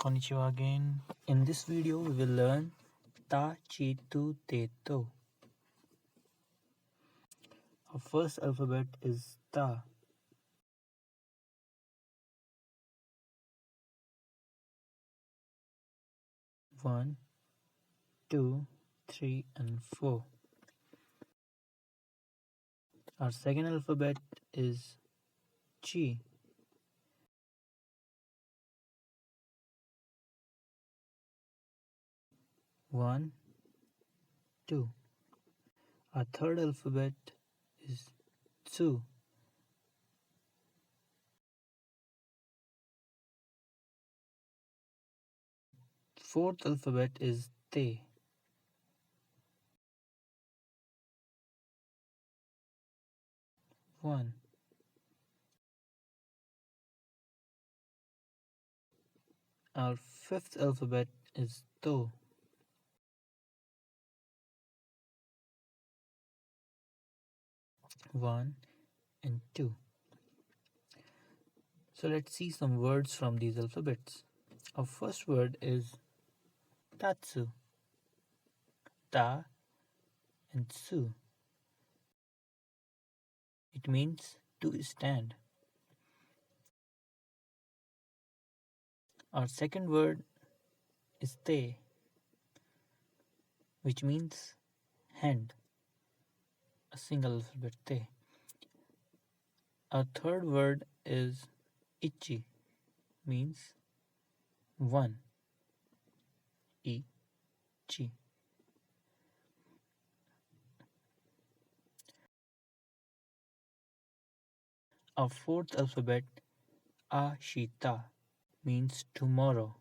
Konnichiwa again. In this video, we will learn ta, chi, tu, te, to. Our first alphabet is ta. One, two, three, and four. Our second alphabet is chi. One, two. Our third alphabet is tsu. Fourth alphabet is te. One. Our fifth alphabet is to. One and two. So let's see some words from these alphabets. Our first word is tatsu. Ta and tsu. It means to stand. Our second word is te, which means hand. A single alphabet te. Our third word is ichi, means one. Ichi. Our fourth alphabet ashita means tomorrow.